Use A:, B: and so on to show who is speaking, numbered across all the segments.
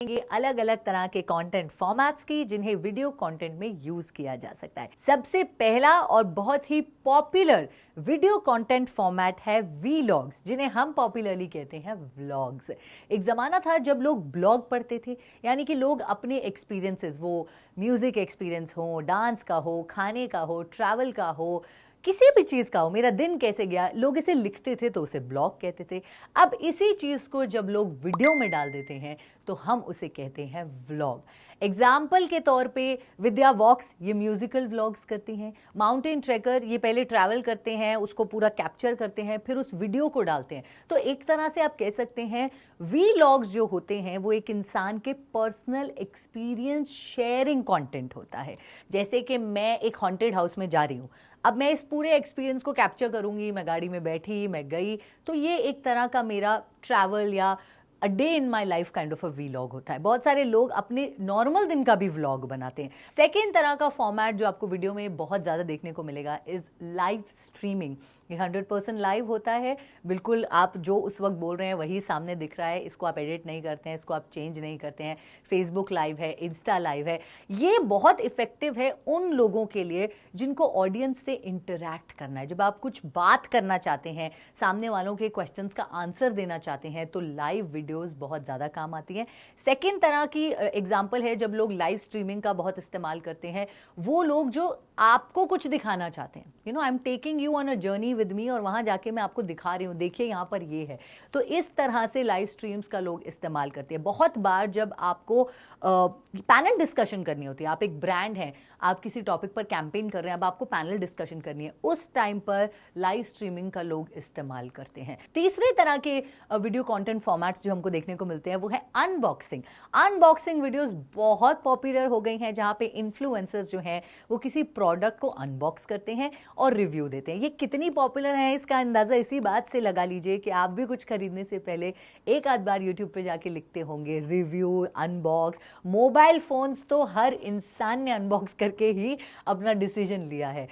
A: अलग अलग तरह के कंटेंट फॉर्मेट्स की जिन्हें वीडियो कंटेंट में यूज किया जा सकता है। सबसे पहला और बहुत ही पॉपुलर वीडियो कंटेंट फॉर्मेट है वीलॉग्स, जिन्हें हम पॉपुलरली कहते हैं व्लॉग्स। एक जमाना था जब लोग ब्लॉग पढ़ते थे, यानी कि लोग अपने एक्सपीरियंसेस, वो म्यूजिक एक्सपीरियंस हो, डांस का हो, खाने का हो, ट्रैवल का हो, किसी भी चीज़ का हो, मेरा दिन कैसे गया, लोग इसे लिखते थे तो उसे ब्लॉग कहते थे। अब इसी चीज़ को जब लोग वीडियो में डाल देते हैं तो हम उसे कहते हैं व्लॉग। एग्जाम्पल के तौर पे विद्या वॉक्स ये म्यूजिकल व्लॉग्स करती हैं, माउंटेन ट्रेकर ये पहले ट्रैवल करते हैं, उसको पूरा कैप्चर करते हैं, फिर उस वीडियो को डालते हैं। तो एक तरह से आप कह सकते हैं वीलॉग्स जो होते हैं वो एक इंसान के पर्सनल एक्सपीरियंस शेयरिंग कंटेंट होता है। जैसे कि मैं एक हॉन्टेड हाउस में जा रही हूँ, अब मैं इस पूरे एक्सपीरियंस को कैप्चर करूंगी, मैं गाड़ी में बैठी, मैं गई, तो ये एक तरह का मेरा ट्रैवल या a day in my life kind of a vlog होता है। बहुत सारे लोग अपने नॉर्मल दिन का भी व्लॉग बनाते हैं। सेकेंड तरह का फॉर्मेट जो आपको वीडियो में बहुत ज़्यादा देखने को मिलेगा इज लाइव स्ट्रीमिंग। ये 100% लाइव होता है, बिल्कुल आप जो उस वक्त बोल रहे हैं वही सामने दिख रहा है, इसको आप एडिट नहीं करते हैं, इसको आप चेंज नहीं करते हैं। फेसबुक लाइव है, इंस्टा लाइव है। ये बहुत इफेक्टिव है उन लोगों के लिए जिनको ऑडियंस से इंटरैक्ट करना है। जब आप कुछ बात करना चाहते हैं, सामने वालों के क्वेश्चंस का आंसर देना चाहते हैं, तो लाइव वीडियोस बहुत ज़्यादा काम आती हैं। सेकेंड तरह की एग्जाम्पल है जब लोग लाइव स्ट्रीमिंग का बहुत इस्तेमाल करते हैं, वो लोग जो आपको कुछ दिखाना चाहते हैं, you know, I am taking you on a journey with me, और वहां जाके मैं आपको दिखा रही हूँ, देखिए यहाँ पर ये है। तो इस तरह से लाइव स्ट्रीम्स का लोग इस्तेमाल करते हैं। बहुत बार जब आपको पैनल डिस्कशन करनी होती है, आप एक ब्रांड हैं, आप किसी टॉपिक पर कैंपेन कर रहे हैं, अब आपको पैनल डिस्कशन करनी है, उस टाइम पर लाइव स्ट्रीमिंग का लोग इस्तेमाल करते हैं। तीसरे तरह के वीडियो कंटेंट फॉर्मेट्स जो हमको देखने को मिलते हैं वो है अनबॉक्सिंग। अनबॉक्सिंग वीडियोस बहुत पॉपुलर हो गई हैं, जहां पे इन्फ्लुएंसर्स जो हैं वो किसी प्रोडक्ट को अनबॉक्स करते हैं और रिव्यू देते हैं। ये कितनी पॉपुलर है इसका अंदाजा इसी बात से लगा लीजिए कि आप भी कुछ खरीदने से पहले एक आध बार यूट्यूब पे जाके लिखते होंगे रिव्यू, अनबॉक्स। मोबाइल फोन्स तो हर इंसान ने अनबॉक्स करके ही अपना डिसीजन लिया है।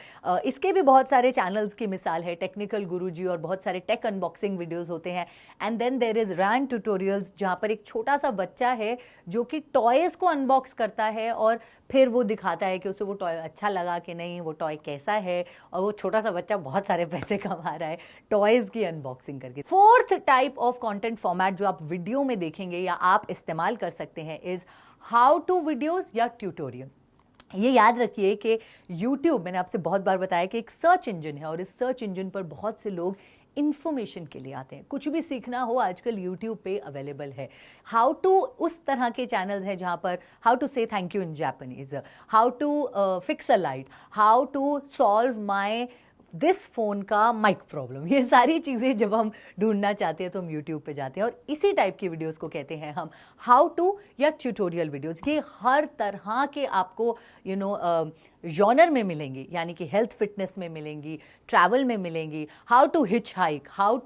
A: इसके भी बहुत सारे चैनल्स की मिसाल है, टेक्निकल गुरुजी और बहुत सारे टेक अनबॉक्सिंग वीडियोस होते हैं। And then there is ran tutorials, जहां पर एक छोटा सा बच्चा है जो कि टॉयज को अनबॉक्स करता है और फिर वो दिखाता है कि उसे वो टॉय अच्छा लगा कि नहीं, वो टॉय कैसा है, और वो छोटा सा बच्चा बहुत सारे पैसे कमा रहा है टॉयज की अनबॉक्सिंग करके। Fourth type of content format जो आप वीडियो में देखेंगे या आप इस्तेमाल कर सकते हैं इज हाउ टू वीडियोस या ट्यूटोरियल। ये याद रखिए कि YouTube, मैंने आपसे बहुत बार बताया कि एक सर्च इंजन है, और इस सर्च इंजन पर बहुत से लोग इंफॉर्मेशन के लिए आते हैं। कुछ भी सीखना हो आजकल YouTube पे अवेलेबल है। हाउ टू, उस तरह के चैनल्स हैं जहां पर how to say thank you in Japanese, how to fix a light, how to solve my this phone का माइक प्रॉब्लम, ये सारी चीज़ें जब हम ढूंढना चाहते हैं तो हम YouTube पे जाते हैं, और इसी टाइप की वीडियोस को कहते हैं हम हाउ टू या ट्यूटोरियल वीडियोस। ये हर तरह के आपको जॉनर में मिलेंगी, यानी कि हेल्थ फिटनेस में मिलेंगी, ट्रैवल में मिलेंगी, how to hitchhike, how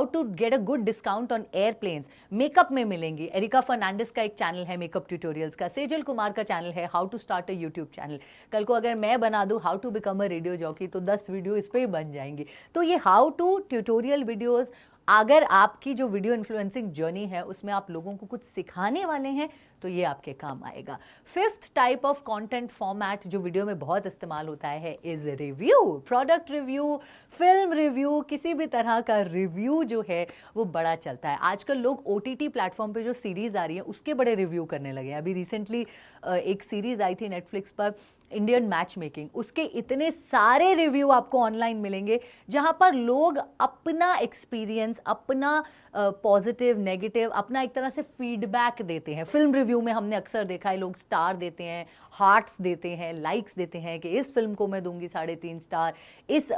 A: to get a good discount on airplanes, makeup में मिलेंगी। एरिका फर्नांडिस का एक चैनल है मेकअप ट्यूटोरियल्स का, सेजल कुमार का चैनल है how to start a YouTube channel. कल को अगर मैं बना दूं how to become a radio jockey, तो 10 वीडियो इस पर ही बन जाएंगी। तो ये हाउ टू ट्यूटोरियल वीडियोस, अगर आपकी जो वीडियो इन्फ्लुएंसिंग जर्नी है उसमें आप लोगों को कुछ सिखाने वाले हैं तो ये आपके काम आएगा। Fifth type of content format जो वीडियो में बहुत इस्तेमाल होता है is review. Product review, film review, किसी भी तरह का रिव्यू जो है वो बड़ा चलता है। आजकल लोग OTT प्लेटफॉर्म पे जो सीरीज आ रही है उसके बड़े रिव्यू करने लगे हैं। अभी रिसेंटली एक सीरीज आई थी नेटफ्लिक्स पर, इंडियन मैच मेकिंग, उसके इतने सारे रिव्यू आपको ऑनलाइन मिलेंगे जहां पर लोग अपना एक्सपीरियंस, अपना पॉजिटिव नेगेटिव, अपना एक तरह से फीडबैक देते हैं। फिल्म रिव्यू में हमने अक्सर देखा है लोग स्टार देते हैं, हार्ट्स देते हैं, लाइक्स देते हैं कि इस फिल्म को मैं दूंगी 3.5 स्टार, इस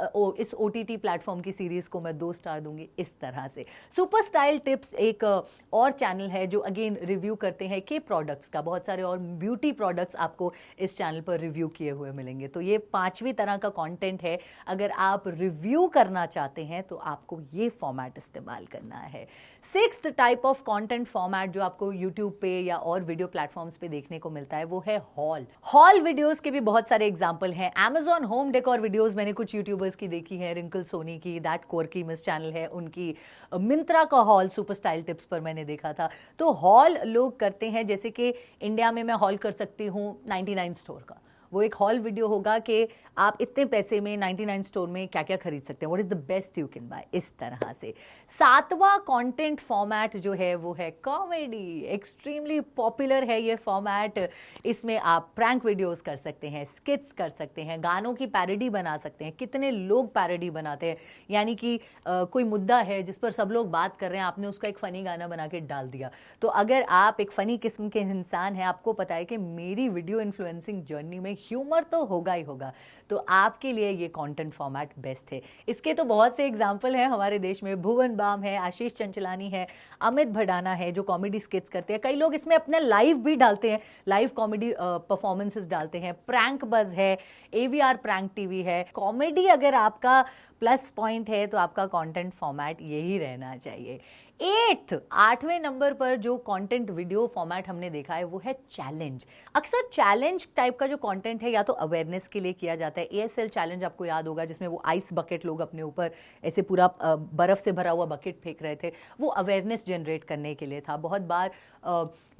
A: OTT प्लेटफॉर्म की सीरीज को मैं 2 स्टार दूंगी, इस तरह से। सुपर स्टाइल टिप्स एक और चैनल है जो अगेन रिव्यू करते हैं के प्रोडक्ट्स का। बहुत सारे और ब्यूटी प्रोडक्ट्स आपको इस चैनल पर रिव्यू रिव्यू किए हुए मिलेंगे। तो ये 5वीं तरह का कंटेंट है। अगर आप रिव्यू करना चाहते हैं तो आपको ये फॉर्मेट इस्तेमाल करना है। 6th type of content format जो आपको यूट्यूब पे या और वीडियो प्लेटफॉर्म्स पे देखने को मिलता है वो है हॉल वीडियोस के भी बहुत सारे एग्जांपल हैं। Amazon होम डेकोर वीडियोस मैंने कुछ यूट्यूबर्स की देखी है, रिंकल सोनी की, दैट कोरकी मिस चैनल है उनकी, मिंत्रा का हॉल सुपर स्टाइल टिप्स पर मैंने देखा था। तो हॉल लोग करते हैं, जैसे कि इंडिया में मैं हॉल कर सकती हूँ 99 स्टोर का। वो एक हॉल वीडियो होगा कि आप इतने पैसे में 99 स्टोर में क्या क्या खरीद सकते हैं, what is the best you can buy, इस तरह से। 7वां कंटेंट फॉर्मेट जो है वो है कॉमेडी। एक्सट्रीमली पॉपुलर है ये फॉर्मेट। इसमें आप प्रैंक वीडियोस कर सकते हैं, स्किट्स कर सकते हैं, गानों की पैरोडी बना सकते हैं। कितने लोग पैरोडी बनाते हैं, यानी कि कोई मुद्दा है जिस पर सब लोग बात कर रहे हैं, आपने उसका एक फनी गाना बना के डाल दिया। तो अगर आप एक फनी किस्म के इंसान हैं, आपको पता है कि मेरी वीडियो इन्फ्लुएंसिंग जर्नी में ह्यूमर तो होगा ही होगा, तो आपके लिए ये कंटेंट फॉर्मेट बेस्ट है। इसके तो बहुत से एग्जांपल हैं हमारे देश में। भुवन बाम है, आशीष चंचलानी है, अमित भडाना है जो कॉमेडी स्किट्स करते हैं। कई लोग इसमें अपने लाइव भी डालते हैं, लाइव कॉमेडी परफॉर्मेंसेस डालते हैं। प्रैंक बज है, AVR प्रैंक टीवी है। कॉमेडी अगर आपका प्लस पॉइंट है तो आपका कंटेंट फॉर्मेट यही रहना चाहिए। 8वें नंबर पर जो कंटेंट वीडियो फॉर्मेट हमने देखा है वो है चैलेंज। अक्सर चैलेंज टाइप का जो कंटेंट है या तो अवेयरनेस के लिए किया जाता है। ASL चैलेंज आपको याद होगा, जिसमें वो आइस बकेट लोग अपने ऊपर ऐसे पूरा बर्फ से भरा हुआ बकेट फेंक रहे थे। वो अवेयरनेस जनरेट करने के लिए था। बहुत बार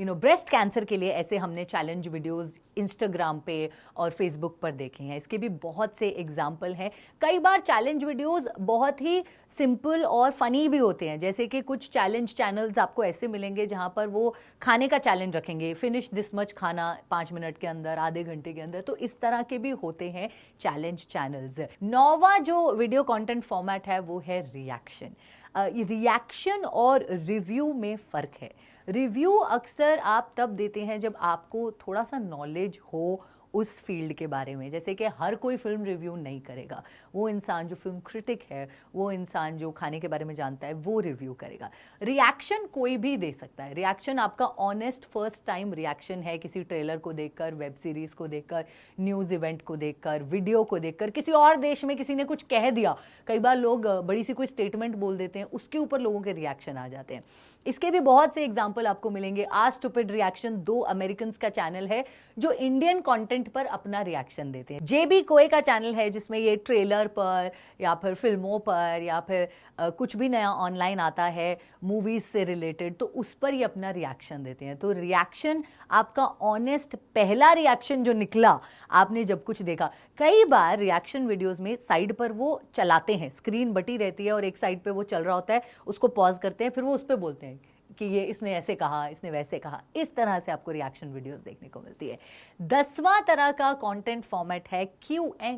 A: ब्रेस्ट कैंसर के लिए ऐसे हमने चैलेंज वीडियोस इंस्टाग्राम पे और फेसबुक पर देखे हैं। इसके भी बहुत से एग्जाम्पल हैं। कई बार चैलेंज वीडियोस बहुत ही सिंपल और फनी भी होते हैं, जैसे कि कुछ चैलेंज चैनल्स आपको ऐसे मिलेंगे जहां पर वो खाने का चैलेंज रखेंगे, फिनिश दिस मच खाना 5 मिनट के अंदर, आधे घंटे के अंदर। तो इस तरह के भी होते हैं चैलेंज चैनल्स। 9वां जो वीडियो कंटेंट फॉर्मेट है वो है रिएक्शन। रिएक्शन और रिव्यू में फर्क है। रिव्यू अक्सर आप तब देते हैं जब आपको थोड़ा सा नॉलेज हो उस फील्ड के बारे में। जैसे कि हर कोई फिल्म रिव्यू नहीं करेगा, वो इंसान जो फिल्म क्रिटिक है, वो इंसान जो खाने के बारे में जानता है, वो रिव्यू करेगा। रिएक्शन कोई भी दे सकता है। रिएक्शन आपका ऑनेस्ट फर्स्ट टाइम रिएक्शन है किसी ट्रेलर को देखकर, वेब सीरीज को देखकर, न्यूज़ इवेंट को देखकर, वीडियो को देखकर, किसी और देश में किसी ने कुछ कह दिया। कई बार लोग बड़ी सी कोई स्टेटमेंट बोल देते हैं, उसके ऊपर लोगों के रिएक्शन आ जाते हैं। इसके भी बहुत से एग्जाम्पल आपको मिलेंगे। आज स्टूपिड रिएक्शन 2 अमेरिकन का चैनल है जो इंडियन कंटेंट पर अपना रिएक्शन देते हैं। JB कोए का चैनल है जिसमें ये ट्रेलर पर या फिर फिल्मों पर या फिर कुछ भी नया ऑनलाइन आता है मूवीज से रिलेटेड, तो उस पर ये अपना रिएक्शन देते हैं। तो रिएक्शन आपका ऑनेस्ट पहला रिएक्शन जो निकला आपने जब कुछ देखा। कई बार रिएक्शन वीडियोस में साइड पर वो चलाते हैं, स्क्रीन बटी रहती है और एक साइड पे वो चल रहा होता है, उसको पॉज करते हैं, फिर वो उस पर बोलते हैं कि ये इसने ऐसे कहा, इसने वैसे कहा। इस तरह से आपको रिएक्शन वीडियोस देखने को मिलती है। 10वां तरह का कंटेंट फॉर्मेट है Q&A,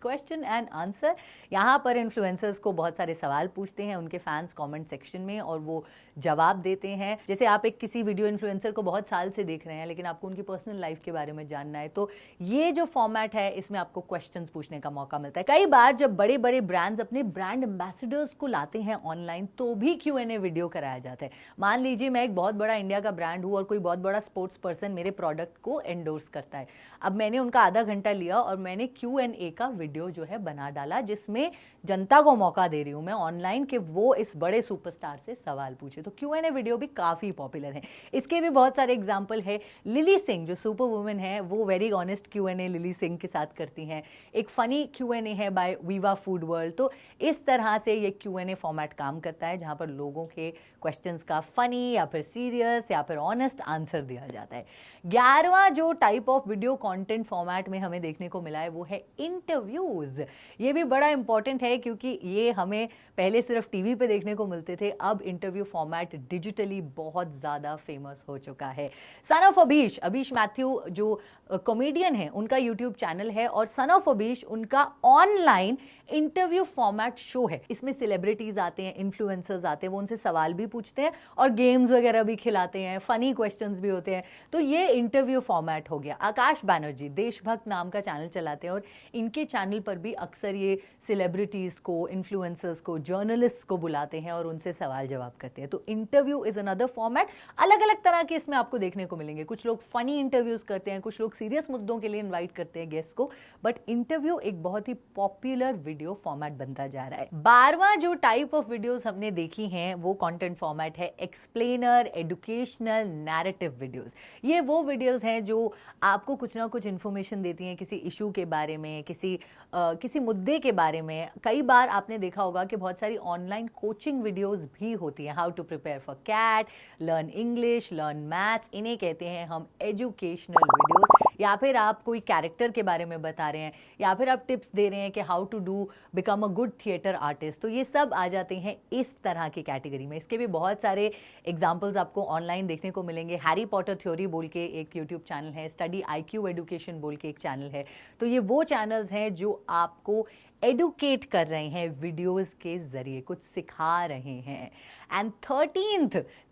A: क्वेश्चन एंड आंसर। यहाँ पर इन्फ्लुएंसर्स को बहुत सारे सवाल पूछते हैं उनके फैंस कमेंट सेक्शन में और वो जवाब देते हैं। जैसे आप एक किसी वीडियो इन्फ्लुएंसर को बहुत साल से देख रहे हैं लेकिन आपको उनकी पर्सनल लाइफ के बारे में जानना है, तो ये जो फॉर्मेट है इसमें आपको क्वेश्चंस पूछने का मौका मिलता है। कई बार जब बड़े बड़े ब्रांड्स अपने ब्रांड एम्बेसडर्स को लाते हैं ऑनलाइन तो भी Q&A वीडियो कराया जाता है। मान लीजिए मैं एक बहुत बड़ा इंडिया का ब्रांड हूं और कोई बहुत बड़ा स्पोर्ट्स पर्सन मेरे प्रोडक्ट को एंडोर्स करता है। अब मैंने उनका आधा घंटा लिया और मैंने Q&A का वीडियो जो है बना डाला, जिसमें जनता को मौका दे रही हूं मैं ऑनलाइन कि वो इस बड़े सुपरस्टार से सवाल पूछे। तो Q&A वीडियो भी काफी पॉपुलर है। इसके भी बहुत सारे एग्जाम्पल है। लिली सिंह जो सुपर वुमेन है वो very honest Q&A lily Singh के साथ करती हैं। एक फनी Q&A है बाय वीवा फूड वर्ल्ड। तो इस तरह से ये Q&A फॉर्मेट काम करता है जहां पर लोगों के क्वेश्चंस का फनी या फिर सीरियस या फिर ऑनेस्ट आंसर दिया जाता है। 11वां जो type of video content format में हमें देखने को मिला है वो है इंटरव्यूज। ये भी बड़ा इंपॉर्टेंट है क्योंकि ये हमें पहले सिर्फ टीवी पे देखने को मिलते थे, अब इंटरव्यू फॉर्मेट डिजिटली बहुत ज्यादा फेमस हो चुका है। सन ऑफ अबीश मैथ्यू जो कॉमेडियन है उनका यूट्यूब चैनल है और सन ऑफ अबीश उनका ऑनलाइन इंटरव्यू फॉर्मेट शो है। इसमें सेलिब्रिटीज आते हैं, इन्फ्लुएंसर्स आते हैं, वो उनसे सवाल भी पूछते हैं और और गेम्स वगैरह भी खिलाते हैं, फनी क्वेश्चंस भी होते हैं। तो ये इंटरव्यू फॉर्मेट हो गया। आकाश बैनर्जी देशभक्त नाम का चैनल चलाते हैं और इनके चैनल पर भी अक्सर ये सेलिब्रिटीज़ को, इन्फ्लुएंसर्स को, जर्नलिस्ट को बुलाते हैं और उनसे सवाल जवाब करते हैं। तो इंटरव्यू इज़ अनदर फॉर्मेट। अलग अलग तरह के इसमें आपको देखने को मिलेंगे। कुछ लोग फनी इंटरव्यूज़ करते हैं, कुछ लोग सीरियस मुद्दों के लिए इन्वाइट करते हैं गेस्ट को, बट इंटरव्यू एक बहुत ही पॉपुलर वीडियो फॉर्मेट बनता जा रहा है। 12वां जो टाइप ऑफ वीडियोस हमने देखी हैं वो कंटेंट फॉर्मेट है एक्सप्लेनर, एजुकेशनल, नैरेटिव वीडियोस। ये वो वीडियोस हैं जो आपको कुछ ना कुछ इन्फॉर्मेशन देती हैं किसी इशू के बारे में, किसी मुद्दे के बारे में। कई बार आपने देखा होगा कि बहुत सारी ऑनलाइन कोचिंग वीडियोस भी होती हैं, how to prepare for CAT, learn English, learn maths, इन्हें कहते हैं हम एजुकेशनल वीडियोस। या फिर आप कोई कैरेक्टर के बारे में बता रहे हैं, या फिर आप टिप्स दे रहे हैं कि how to do become a good theatre artist, तो ये सब आ जाते हैं इस तरह की कैटेगरी में। इसके भी बहुत सारे एग्जाम्पल्स आपको ऑनलाइन देखने को मिलेंगे। हैरी पॉटर थ्योरी बोल के एक यूट्यूब चैनल है, स्टडी IQ एडुकेशन बोल के एक चैनल है। तो ये वो चैनल्स हैं जो आपको एडुकेट कर रहे हैं, वीडियोस के जरिए कुछ सिखा रहे हैं। एंड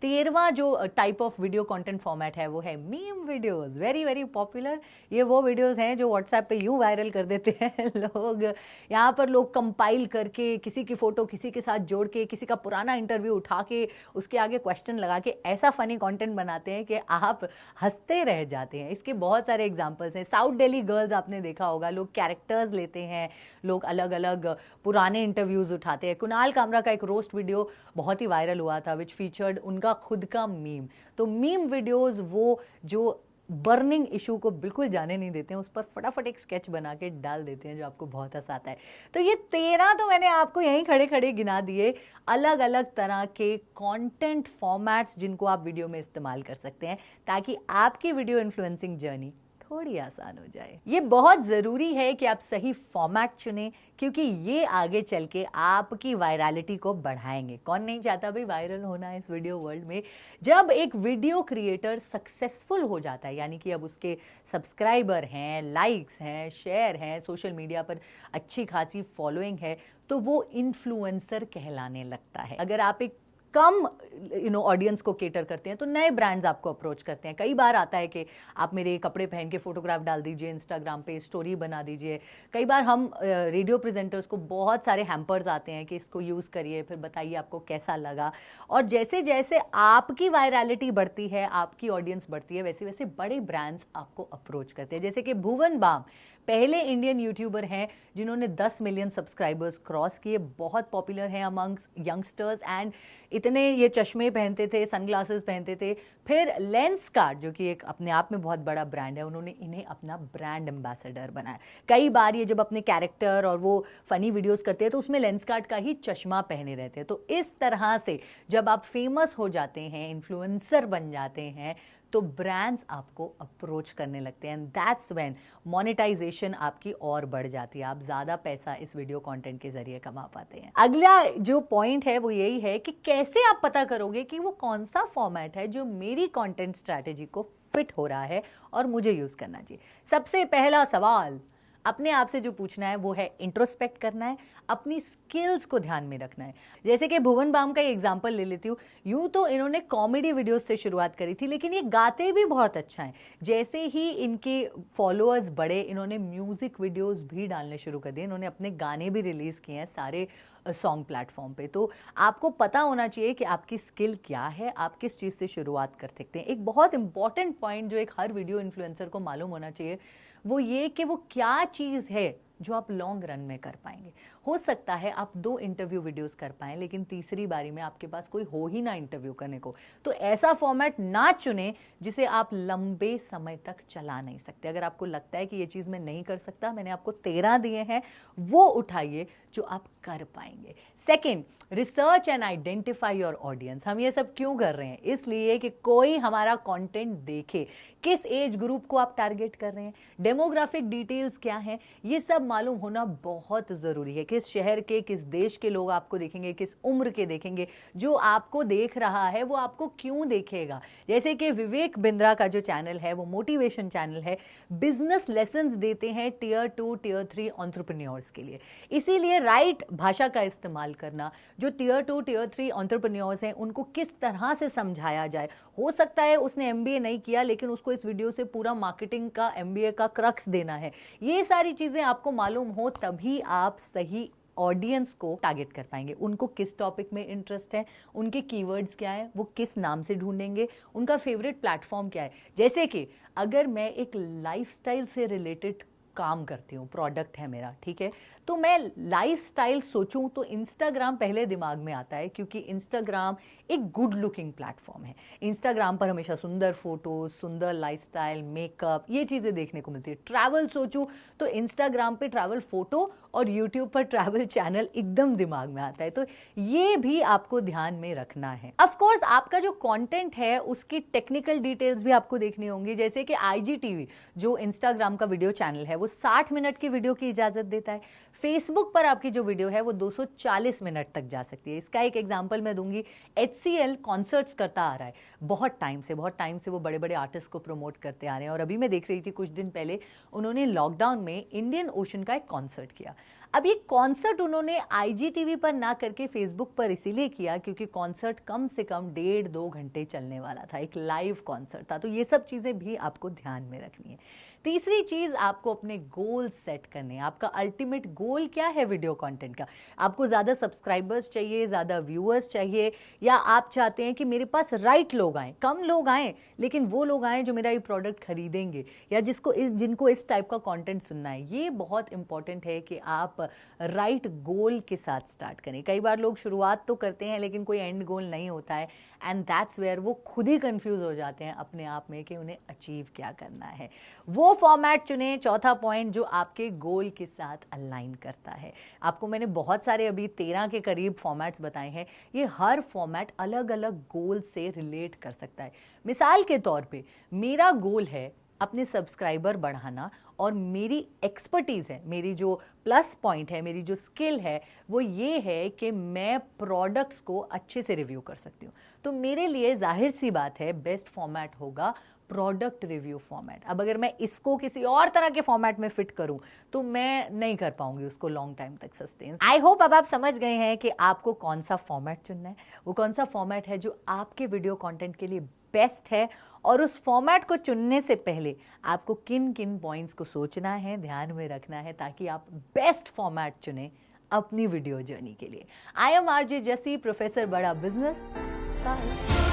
A: 13वां जो type of video content format है वो है meme videos. Very very popular. ये वो वीडियोस हैं जो व्हाट्सएप पे यूं वायरल कर देते हैं लोग। यहाँ पर लोग कंपाइल करके किसी की फोटो किसी के साथ जोड़ के, किसी का पुराना इंटरव्यू उठा के उसके आगे क्वेश्चन लगा के ऐसा फनी कंटेंट बनाते हैं कि आप हंसते रह जाते हैं। इसके बहुत सारे एग्जाम्पल्स हैं। साउथ दिल्ली गर्ल्स आपने देखा होगा, लोग कैरेक्टर्स लेते हैं, लोग अलग अलग पुराने इंटरव्यूज उठाते हैं। कुणाल कामरा का एक रोस्ट वीडियो बहुत ही वायरल हुआ था विच फीचर्ड उनका खुद का मीम। तो मीम वीडियोस वो जो बर्निंग इशू को बिल्कुल जाने नहीं देते हैं, उस पर फटाफट एक स्केच बना के डाल देते हैं जो आपको बहुत हंसाता है। तो ये 13 तो मैंने आपको यहीं खड़े खड़े गिना दिए अलग अलग तरह के कंटेंट फॉर्मेट्स जिनको आप वीडियो में इस्तेमाल कर सकते हैं ताकि आपकी वीडियो इन्फ्लुएंसिंग जर्नी थोड़ी आसान हो जाए। ये बहुत ज़रूरी है कि आप सही फॉर्मेट चुनें क्योंकि ये आगे चल के आपकी वायरलिटी को बढ़ाएंगे। कौन नहीं चाहता भाई वायरल होना इस वीडियो वर्ल्ड में। जब एक वीडियो क्रिएटर सक्सेसफुल हो जाता है, यानी कि अब उसके सब्सक्राइबर हैं, लाइक्स हैं, शेयर हैं, सोशल मीडिया पर अच्छी खासी फॉलोइंग है, तो वो इन्फ्लुएंसर कहलाने लगता है। अगर आप एक कम ऑडियंस को केटर करते हैं तो नए ब्रांड्स आपको अप्रोच करते हैं। कई बार आता है कि आप मेरे कपड़े पहन के फोटोग्राफ डाल दीजिए, इंस्टाग्राम पे स्टोरी बना दीजिए। कई बार हम रेडियो प्रेजेंटर्स को बहुत सारे हैम्पर्स आते हैं कि इसको यूज़ करिए, फिर बताइए आपको कैसा लगा। और जैसे जैसे आपकी वायरलिटी बढ़ती है, आपकी ऑडियंस बढ़ती है, वैसे वैसे बड़े ब्रांड्स आपको अप्रोच करते हैं। जैसे कि भुवन बाम पहले इंडियन यूट्यूबर हैं जिन्होंने 10 मिलियन सब्सक्राइबर्स क्रॉस किए, बहुत पॉपुलर हैं अमंग्स यंगस्टर्स एंड इतने ये चश्मे पहनते थे, सनग्लासेस पहनते थे। फिर लेंसकार्ट जो कि एक अपने आप में बहुत बड़ा ब्रांड है, उन्होंने इन्हें अपना ब्रांड एम्बेसडर बनाया। कई बार ये जब अपने कैरेक्टर और वो फनी वीडियोस करते हैं तो उसमें लेंसकार्ट का ही चश्मा पहने रहते हैं। तो इस तरह से जब आप फेमस हो जाते हैं, इन्फ्लुएंसर बन जाते हैं, तो ब्रांड्स आपको अप्रोच करने लगते हैं। दैट्स व्हेन मोनेटाइजेशन आपकी और बढ़ जाती है, आप ज़्यादा पैसा इस वीडियो कंटेंट के जरिए कमा पाते हैं। अगला जो पॉइंट है वो यही है कि कैसे आप पता करोगे कि वो कौन सा फॉर्मेट है जो मेरी कंटेंट स्ट्रैटेजी को फिट हो रहा है और मुझे यूज़ करना चाहिए। सबसे पहला सवाल अपने आप से जो पूछना है वो है इंट्रोस्पेक्ट करना है, अपनी स्किल्स को ध्यान में रखना है। जैसे कि भुवन बाम का एग्जांपल ले लेती हूँ। यूँ तो इन्होंने कॉमेडी वीडियोस से शुरुआत करी थी, लेकिन ये गाते भी बहुत अच्छा है। जैसे ही इनके फॉलोअर्स बढ़े, इन्होंने म्यूजिक वीडियोस भी डालने शुरू कर दिए। इन्होंने अपने गाने भी रिलीज किए हैं सारे सॉन्ग प्लेटफॉर्म पे। तो आपको पता होना चाहिए कि आपकी स्किल क्या है, आप किस चीज़ से शुरुआत कर सकते हैं। एक बहुत इंपॉर्टेंट पॉइंट जो एक हर वीडियो इन्फ्लुएंसर को मालूम होना चाहिए वो ये कि वो क्या चीज़ है जो आप लॉन्ग रन में कर पाएंगे। हो सकता है आप 2 इंटरव्यू वीडियोस कर पाएं, लेकिन तीसरी बारी में आपके पास कोई हो ही ना इंटरव्यू करने को। तो ऐसा फॉर्मेट ना चुनें जिसे आप लंबे समय तक चला नहीं सकते। अगर आपको लगता है कि ये चीज़ मैं नहीं कर सकता, मैंने आपको 13 दिए हैं, वो उठाइए जो आप कर पाएंगे। Second, research and identify your audience. हम ये सब क्यों कर रहे हैं? इसलिए कि कोई हमारा कंटेंट देखे। किस एज ग्रुप को आप टारगेट कर रहे हैं, डेमोग्राफिक डिटेल्स क्या हैं, ये सब मालूम होना बहुत ज़रूरी है। किस शहर के, किस देश के लोग आपको देखेंगे, किस उम्र के देखेंगे। जो आपको देख रहा है वो आपको क्यों देखेगा। जैसे कि विवेक बिंद्रा का जो चैनल है वो मोटिवेशन चैनल है, बिजनेस लेसन्स देते हैं Tier 2 Tier 3 एंटरप्रेन्योर्स के लिए। इसीलिए राइट भाषा का इस्तेमाल करना, जो टियर 2 टियर 3 एंटरप्रेन्योर्स हैं उनको किस तरह से समझाया जाए। हो सकता है उसने MBA नहीं किया लेकिन उसको इस वीडियो से पूरा मार्केटिंग का MBA का क्रक्स देना है। ये सारी चीज़ें आपको मालूम हो तभी आप सही ऑडियंस को टारगेट कर पाएंगे। उनको किस टॉपिक में इंटरेस्ट है, उनके कीवर्ड्स क्या है, वो किस नाम से ढूंढेंगे, उनका फेवरेट प्लेटफॉर्म क्या है। जैसे कि अगर मैं एक लाइफस्टाइल से रिलेटेड काम करती हूँ, प्रोडक्ट है मेरा, ठीक है, तो मैं लाइफस्टाइल सोचूं तो इंस्टाग्राम पहले दिमाग में आता है, क्योंकि इंस्टाग्राम एक गुड लुकिंग प्लेटफॉर्म है। इंस्टाग्राम पर हमेशा सुंदर फोटोज, सुंदर लाइफस्टाइल, मेकअप, ये चीज़ें देखने को मिलती है। ट्रैवल सोचूं तो इंस्टाग्राम पे ट्रैवल फोटो और यूट्यूब पर ट्रैवल चैनल एकदम दिमाग में आता है। तो ये भी आपको ध्यान में रखना है। ऑफ कोर्स आपका जो कंटेंट है उसकी टेक्निकल डिटेल्स भी आपको देखनी होंगी। जैसे कि IGTV जो इंस्टाग्राम का वीडियो चैनल है वो 60 मिनट की वीडियो की इजाजत देता है। फेसबुक पर आपकी जो वीडियो है वो 240 मिनट तक जा सकती है। इसका एक एग्जांपल मैं दूंगी। HCL कॉन्सर्ट्स करता आ रहा है बहुत टाइम से वो बड़े बड़े आर्टिस्ट को प्रमोट करते आ रहे हैं। और अभी मैं देख रही थी कुछ दिन पहले उन्होंने लॉकडाउन में इंडियन ओशन का एक कॉन्सर्ट किया। अब ये कॉन्सर्ट उन्होंने IGTV पर ना करके फेसबुक पर इसीलिए किया क्योंकि कॉन्सर्ट कम से कम 1.5-2 घंटे चलने वाला था, एक लाइव कॉन्सर्ट था। तो ये सब चीज़ें भी आपको ध्यान में रखनी है। तीसरी चीज़, आपको अपने गोल सेट करने हैं। आपका अल्टीमेट गोल क्या है वीडियो कंटेंट का? आपको ज़्यादा सब्सक्राइबर्स चाहिए, ज़्यादा व्यूअर्स चाहिए, या आप चाहते हैं कि मेरे पास राइट लोग आएँ, कम लोग आएँ लेकिन वो लोग आएँ जो मेरा ये प्रोडक्ट खरीदेंगे, या जिनको इस टाइप का कंटेंट सुनना है। ये बहुत इंपॉर्टेंट है कि आप राइट गोल के साथ स्टार्ट करें। कई बार लोग शुरुआत तो करते हैं लेकिन कोई एंड गोल नहीं होता है, एंड दैट्स वेयर वो खुद ही कंफ्यूज हो जाते हैं अपने आप में कि उन्हें अचीव क्या करना है। वो फॉर्मेट चुने, चौथा पॉइंट, जो आपके गोल के साथ अलाइन करता है। आपको मैंने बहुत सारे अभी 13 के करीब फॉर्मेट्स बताए हैं। ये हर फॉर्मेट अलग अलग गोल से रिलेट कर सकता है। मिसाल के तौर पे मेरा गोल है अपने सब्सक्राइबर बढ़ाना, और मेरी एक्सपर्टीज़ है, मेरी जो प्लस पॉइंट है, मेरी जो स्किल है वो ये है कि मैं प्रोडक्ट्स को अच्छे से रिव्यू कर सकती हूँ। तो मेरे लिए जाहिर सी बात है बेस्ट फॉर्मेट होगा प्रोडक्ट रिव्यू फॉर्मेट। अब अगर मैं इसको किसी और तरह के फॉर्मेट में फिट करूं तो मैं नहीं कर पाऊंगी उसको लॉन्ग टाइम तक सस्टेन। आई होप अब आप समझ गए हैं कि आपको कौन सा फॉर्मेट चुनना है, वो कौन सा फॉर्मेट है जो आपके वीडियो कंटेंट के लिए बेस्ट है, और उस फॉर्मेट को चुनने से पहले आपको किन किन पॉइंट्स को सोचना है, ध्यान में रखना है, ताकि आप बेस्ट फॉर्मेट चुने अपनी वीडियो जर्नी के लिए। आई एम RJ जसी, प्रोफेसर बड़ा बिजनेस। बाय।